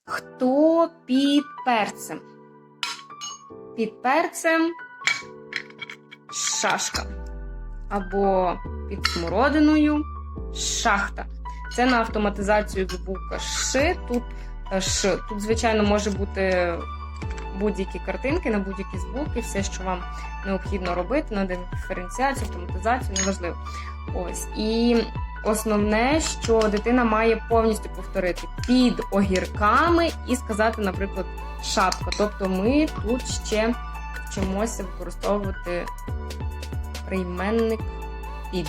Хто під перцем? Під перцем шашка. Або під смородиною шахта. Це на автоматизацію звука Ш. Тут Ш. Тут, звичайно, може бути будь-які картинки на будь-які звуки, все, що вам необхідно робити, на диференціацію, автоматизацію, неважливо. Ось. І основне, що дитина має повністю повторити під огірками і сказати, наприклад, шапка. Тобто ми тут ще вчимося використовувати прийменник під.